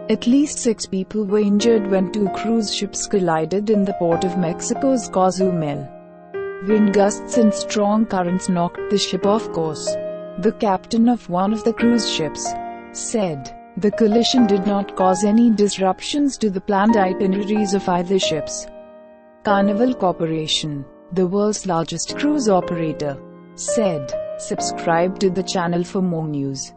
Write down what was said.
At least 6 people were injured when 2 cruise ships collided in the port of Mexico's Cozumel. Wind gusts and strong currents knocked the ship off course. The captain of one of the cruise ships said the collision did not cause any disruptions to the planned itineraries of either ships. Carnival Corporation, the world's largest cruise operator, said, "Subscribe to the channel for more news."